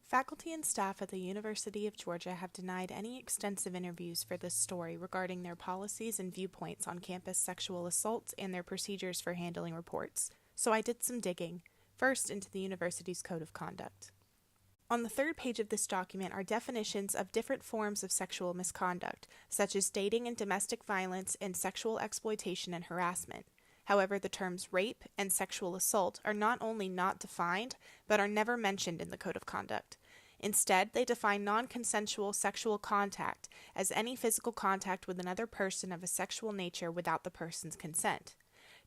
Faculty and staff at the University of Georgia have denied any extensive interviews for this story regarding their policies and viewpoints on campus sexual assaults and their procedures for handling reports, so I did some digging, first into the university's code of conduct. On the third page of this document are definitions of different forms of sexual misconduct, such as dating and domestic violence and sexual exploitation and harassment. However, the terms rape and sexual assault are not only not defined, but are never mentioned in the Code of Conduct. Instead, they define non-consensual sexual contact as any physical contact with another person of a sexual nature without the person's consent.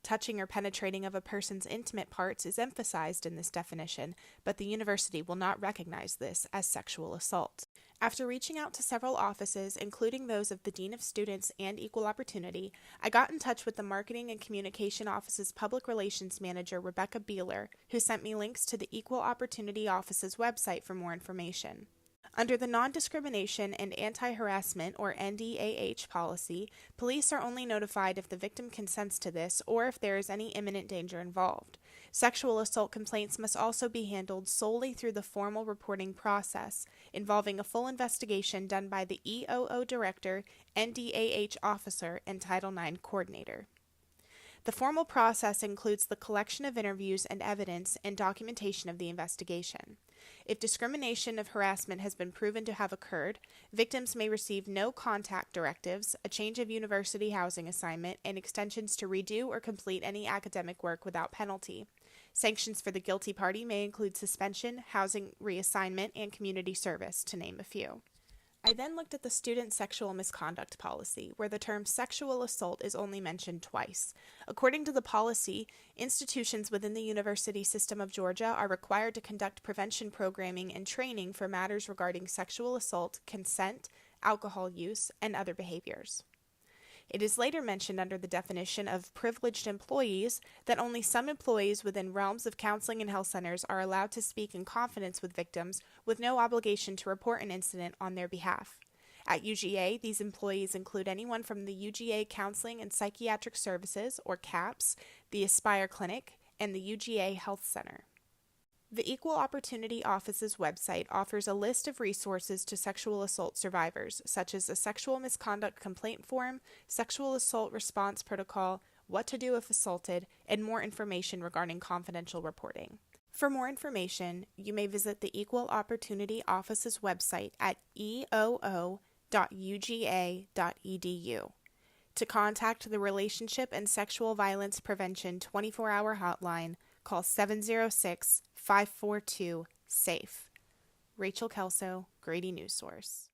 Touching or penetrating of a person's intimate parts is emphasized in this definition, but the university will not recognize this as sexual assault. After reaching out to several offices, including those of the Dean of Students and Equal Opportunity, I got in touch with the Marketing and Communication Office's Public Relations Manager, Rebecca Beeler, who sent me links to the Equal Opportunity Office's website for more information. Under the Non-Discrimination and Anti-Harassment, or NDAH policy, police are only notified if the victim consents to this or if there is any imminent danger involved. Sexual assault complaints must also be handled solely through the formal reporting process, involving a full investigation done by the EOO Director, NDAH Officer, and Title IX Coordinator. The formal process includes the collection of interviews and evidence and documentation of the investigation. If discrimination of harassment has been proven to have occurred, victims may receive no contact directives, a change of university housing assignment, and extensions to redo or complete any academic work without penalty. Sanctions for the guilty party may include suspension, housing reassignment, and community service, to name a few. I then looked at the student sexual misconduct policy, where the term sexual assault is only mentioned twice. According to the policy, institutions within the University System of Georgia are required to conduct prevention programming and training for matters regarding sexual assault, consent, alcohol use, and other behaviors. It is later mentioned under the definition of privileged employees that only some employees within realms of counseling and health centers are allowed to speak in confidence with victims with no obligation to report an incident on their behalf. At UGA, these employees include anyone from the UGA Counseling and Psychiatric Services, or CAPS, the Aspire Clinic, and the UGA Health Center. The Equal Opportunity Office's website offers a list of resources to sexual assault survivors, such as a sexual misconduct complaint form, sexual assault response protocol, what to do if assaulted, and more information regarding confidential reporting. For more information, you may visit the Equal Opportunity Office's website at eoo.uga.edu. To contact the Relationship and Sexual Violence Prevention 24-hour hotline, call 706-542-SAFE. Rachel Kelso, Grady News Source.